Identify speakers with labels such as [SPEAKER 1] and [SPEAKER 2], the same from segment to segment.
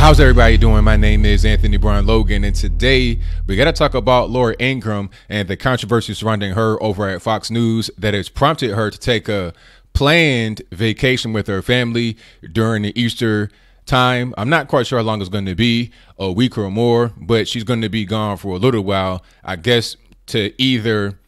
[SPEAKER 1] How's everybody doing? My name is Anthony Brown Logan, and today we got to talk about Laura Ingraham and the controversy surrounding her over at Fox News that has prompted her to take a planned vacation with her family during the Easter time. I'm not quite sure how long it's going to be, a week or more, but she's going to be gone for a little while, I guess, to either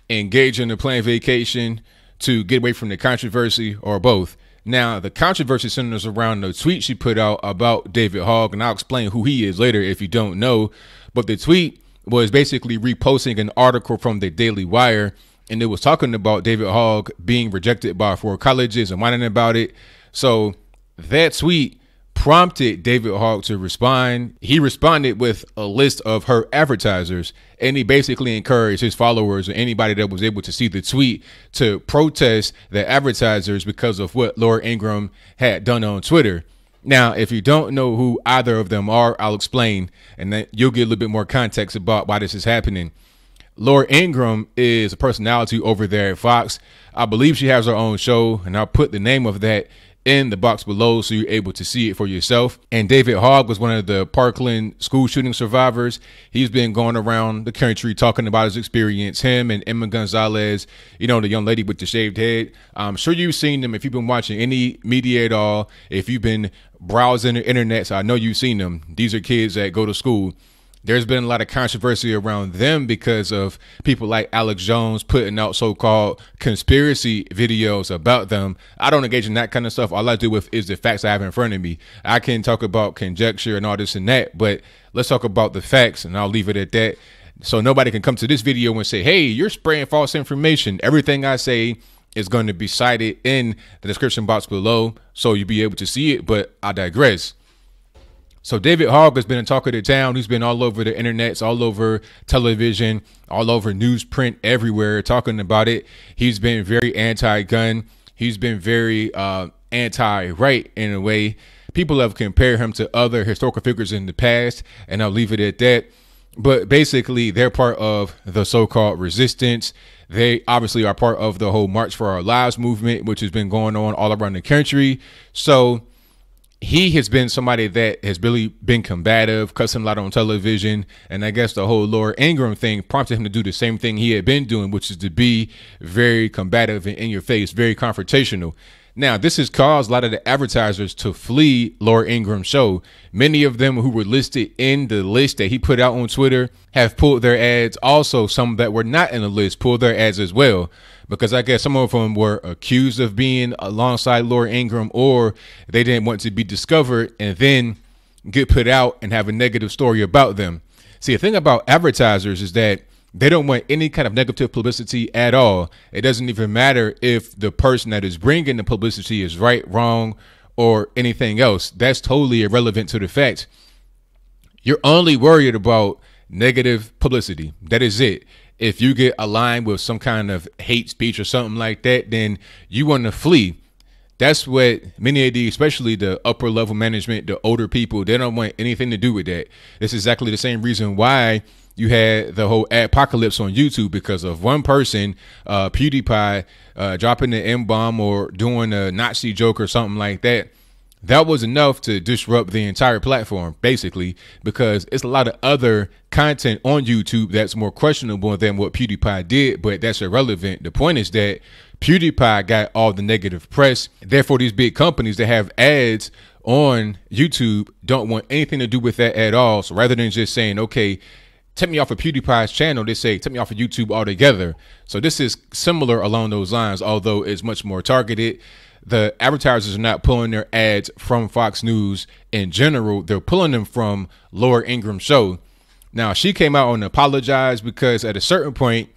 [SPEAKER 1] engage in a planned vacation, to get away from the controversy, or both. Now, the controversy centers around the tweet she put out about David Hogg, and I'll explain who he is later if you don't know. But the tweet was basically reposting an article from the Daily Wire, and it was talking about David Hogg being rejected by 4 colleges and whining about it. So that tweet prompted David Hogg to respond. He responded with a list of her advertisers, and he basically encouraged his followers or anybody that was able to see the tweet to protest the advertisers because of what Laura Ingraham had done on Twitter. Now, if you don't know who either of them are, I'll explain, and then you'll get a little bit more context about why this is happening. Laura Ingraham is a personality over there at Fox. I believe she has her own show, and I'll put the name of that in the box below so you're able to see it for yourself. And David Hogg was one of the Parkland school shooting survivors. He's been going around the country talking about his experience. Him and Emma Gonzalez, you know, the young lady with the shaved head. I'm sure you've seen them if you've been watching any media at all. If you've been browsing the internet, so I know you've seen them. These are kids that go to school. There's been a lot of controversy around them because of people like Alex Jones putting out so-called conspiracy videos about them. I don't engage in that kind of stuff. All I do with is the facts I have in front of me. I can talk about conjecture and all this and that, but let's talk about the facts, and I'll leave it at that. So nobody can come to this video and say, hey, you're spraying false information. Everything I say is going to be cited in the description box below, so you'll be able to see it, but I digress. So David Hogg has been a talk of the town. He's been all over the internet, all over television, all over newsprint, everywhere talking about it. He's been very anti-gun. He's been very anti-right in a way. People have compared him to other historical figures in the past, and I'll leave it at that. But basically, they're part of the so-called resistance. They obviously are part of the whole March for Our Lives movement, which has been going on all around the country. So he has been somebody that has really been combative, cussing a lot on television. And I guess the whole Laura Ingraham thing prompted him to do the same thing he had been doing, which is to be very combative and in your face, very confrontational. Now, this has caused a lot of the advertisers to flee Laura Ingram's show. Many of them who were listed in the list that he put out on Twitter have pulled their ads. Also, some that were not in the list pulled their ads as well, because I guess some of them were accused of being alongside Laura Ingraham, or they didn't want to be discovered and then get put out and have a negative story about them. See, the thing about advertisers is that they don't want any kind of negative publicity at all. It doesn't even matter if the person that is bringing the publicity is right, wrong, or anything else. That's totally irrelevant to the fact. You're only worried about negative publicity. That is it. If you get aligned with some kind of hate speech or something like that, then you want to flee. That's what many of the, especially the upper level management, the older people, they don't want anything to do with that. It's exactly the same reason why you had the whole apocalypse on YouTube, because of one person, PewDiePie, dropping the M-bomb or doing a Nazi joke or something like that. That was enough to disrupt the entire platform, basically, because it's a lot of other content on YouTube that's more questionable than what PewDiePie did, but that's irrelevant. The point is that PewDiePie got all the negative press. Therefore, these big companies that have ads on YouTube don't want anything to do with that at all. So rather than just saying, okay, take me off of PewDiePie's channel, they say, take me off of YouTube altogether. So this is similar along those lines, although it's much more targeted. The advertisers are not pulling their ads from Fox News in general. They're pulling them from Laura Ingraham's show. Now, she came out and apologized because at a certain point,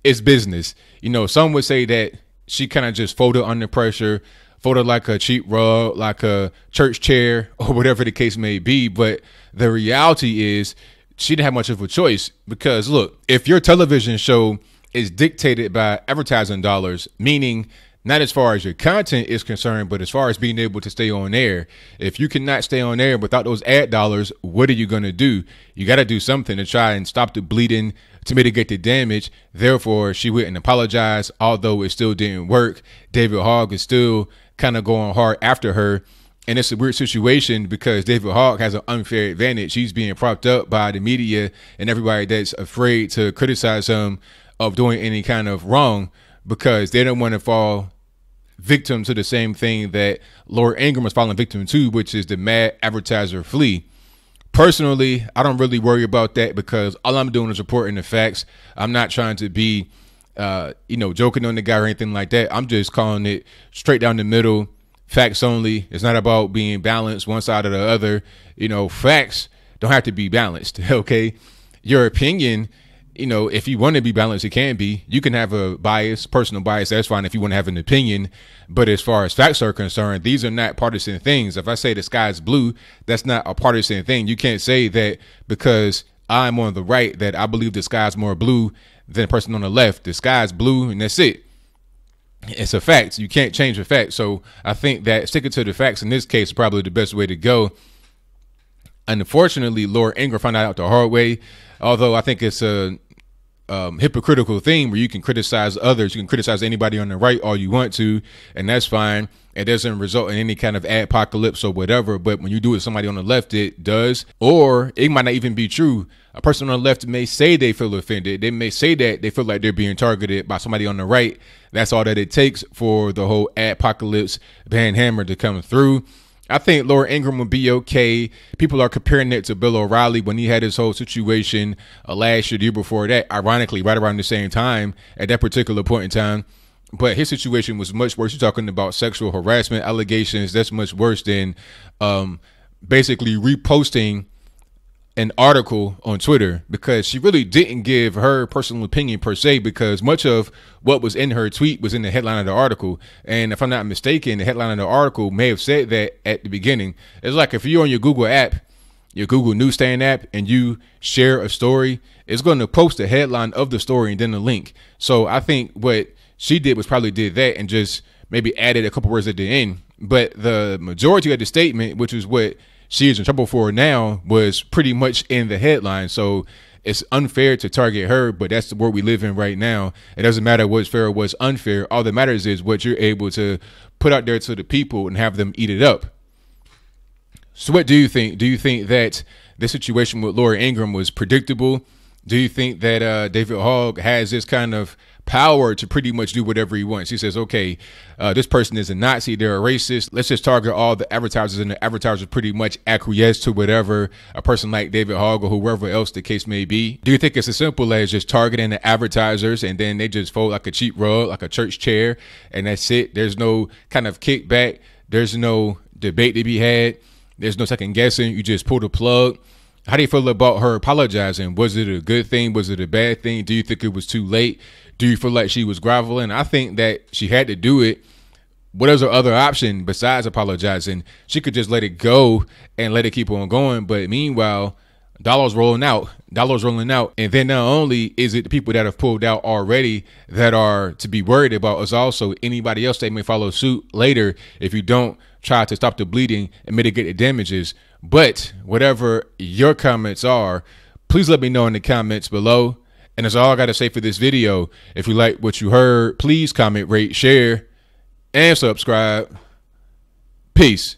[SPEAKER 1] it's business. You know, some would say that she kind of just folded under pressure, folded like a cheap rug, like a church chair, or whatever the case may be. But the reality is she didn't have much of a choice, because look, if your television show is dictated by advertising dollars, meaning not as far as your content is concerned, but as far as being able to stay on air. If you cannot stay on air without those ad dollars, what are you going to do? You got to do something to try and stop the bleeding, to mitigate the damage. Therefore, she went and apologized, although it still didn't work. David Hogg is still kind of going hard after her. And it's a weird situation because David Hogg has an unfair advantage. He's being propped up by the media and everybody that's afraid to criticize him of doing any kind of wrong because they don't want to fall victim to the same thing that Laura Ingraham was falling victim to, which is the mad advertiser flea. Personally, I don't really worry about that because all I'm doing is reporting the facts. I'm not trying to be, joking on the guy or anything like that. I'm just calling it straight down the middle, facts only. It's not about being balanced one side or the other. Facts don't have to be balanced. Okay. Your opinion, if you want to be balanced, it can be. You can have a bias, personal bias. That's fine if you want to have an opinion. But as far as facts are concerned, these are not partisan things. If I say the sky is blue, that's not a partisan thing. You can't say that because I'm on the right that I believe the sky is more blue than the person on the left. The sky is blue and that's it. It's a fact. You can't change the fact. So I think that sticking to the facts in this case is probably the best way to go. Unfortunately, Laura Ingraham found out the hard way, although I think it's a hypocritical thing where you can criticize others. You can criticize anybody on the right all you want to, and that's fine. It doesn't result in any kind of apocalypse or whatever. But when you do it to somebody on the left, it does. Or it might not even be true. A person on the left may say they feel offended. They may say that they feel like they're being targeted by somebody on the right. That's all that it takes for the whole apocalypse band hammer to come through. I think Laura Ingraham will be okay. People are comparing it to Bill O'Reilly when he had his whole situation last year, the year before that, ironically, right around the same time at that particular point in time. But his situation was much worse. You're talking about sexual harassment allegations. That's much worse than basically reposting an article on Twitter, because she really didn't give her personal opinion per se, because much of what was in her tweet was in the headline of the article. And if I'm not mistaken, the headline of the article may have said that at the beginning. It's like if you're on your Google app, your Google Newsstand app, and you share a story, it's going to post the headline of the story and then the link. So I think what she did was probably did that and just maybe added a couple words at the end. But the majority of the statement, which is what she is in trouble for now, was pretty much in the headline. So it's unfair to target her, but that's the world we live in right now. It doesn't matter what's fair or what's unfair. All that matters is what you're able to put out there to the people and have them eat it up. So what do you think? Do you think that this situation with Laura Ingraham was predictable? Do you think that David Hogg has this kind of power to pretty much do whatever he wants? He says, okay, this person is a Nazi, they're a racist, let's just target all the advertisers, and the advertisers pretty much acquiesce to whatever a person like David Hogg or whoever else the case may be. Do you think it's as simple as just targeting the advertisers and then they just fold like a cheap rug, like a church chair, and that's it? There's no kind of kickback, there's no debate to be had, there's no second guessing, you just pull the plug. How do you feel about her apologizing? Was it a good thing? Was it a bad thing? Do you think it was too late? Do you feel like she was groveling? I think that she had to do it. What is her other option besides apologizing? She could just let it go and let it keep on going. But meanwhile, dollars rolling out. And then not only is it the people that have pulled out already that are to be worried about, is also anybody else that may follow suit later if you don't try to stop the bleeding and mitigate the damages. But whatever your comments are, please let me know in the comments below. And that's all I got to say for this video. If you like what you heard, please comment, rate, share, and subscribe. Peace.